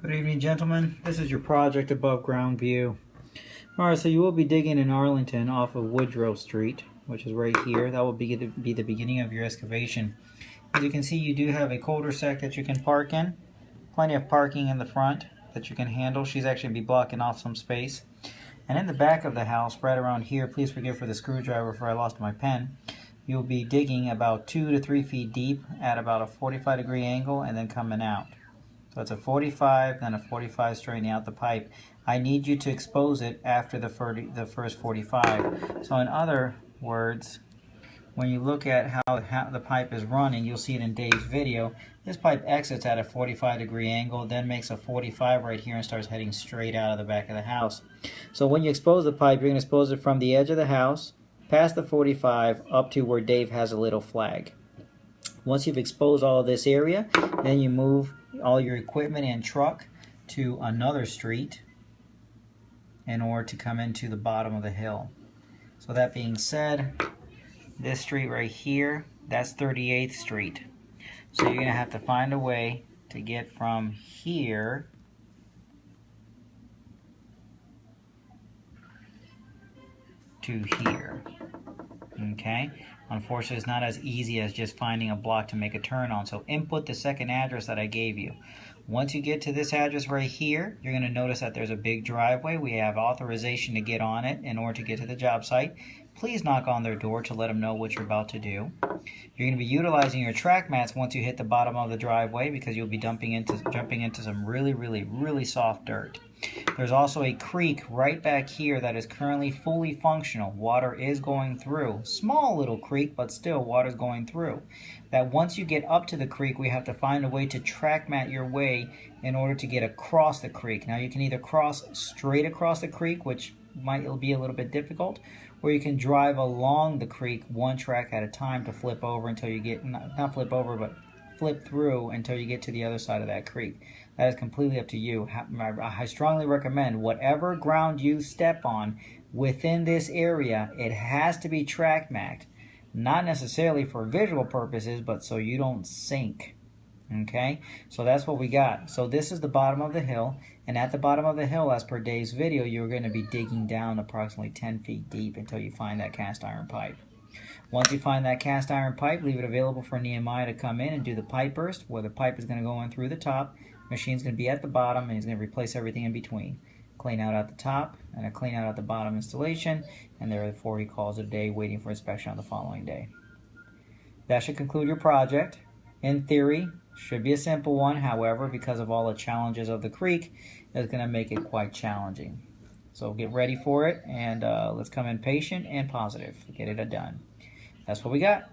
Good evening, gentlemen. This is your project above ground view. Alright, so you will be digging in Arlington off of Woodrow Street, which is right here. That will be the beginning of your excavation. As you can see, you do have a cul-de-sac that you can park in. Plenty of parking in the front that you can handle. She's actually be blocking off some space. And in the back of the house, right around here, please forgive for the screwdriver for I lost my pen. You'll be digging about 2 to 3 feet deep at about a 45-degree angle and then coming out. So it's a 45, then a 45 straightening out the pipe. I need you to expose it after the first 45. So in other words, when you look at how the pipe is running, you'll see it in Dave's video. This pipe exits at a 45-degree angle, then makes a 45 right here and starts heading straight out of the back of the house. So when you expose the pipe, you're going to expose it from the edge of the house, past the 45, up to where Dave has a little flag. Once you've exposed all of this area, then you move all your equipment and truck to another street in order to come into the bottom of the hill. So that being said, this street right here, that's 38th Street. So you're going to have to find a way to get from here to here. Okay? Unfortunately, it's not as easy as just finding a block to make a turn on. So input the second address that I gave you. Once you get to this address right here, you're going to notice that there's a big driveway. We have authorization to get on it in order to get to the job site. Please knock on their door to let them know what you're about to do. You're going to be utilizing your track mats once you hit the bottom of the driveway because you'll be jumping into some really soft dirt. There's also a creek right back here that is currently fully functional. Water is going through. Small little creek, but still water's going through. That once you get up to the creek, we have to find a way to track mat your way in order to get across the creek. Now you can either cross straight across the creek, which might be a little bit difficult, or you can drive along the creek one track at a time to flip over until you get, not flip over, but flip through until you get to the other side of that creek. That is completely up to you. I strongly recommend whatever ground you step on within this area, it has to be track marked. Not necessarily for visual purposes, but so you don't sink. Okay, so that's what we got. So this is the bottom of the hill, and at the bottom of the hill, as per Dave's video, you're going to be digging down approximately 10 feet deep until you find that cast iron pipe. Once you find that cast iron pipe, leave it available for Nehemiah to come in and do the pipe burst, where the pipe is going to go in through the top, machine's going to be at the bottom, and he's going to replace everything in between. Clean out at the top, and a clean out at the bottom installation, and therefore he calls it a day, waiting for inspection on the following day. That should conclude your project. In theory, should be a simple one. However, because of all the challenges of the creek, it's going to make it quite challenging. So get ready for it, and let's come in patient and positive. Get it done. That's what we got.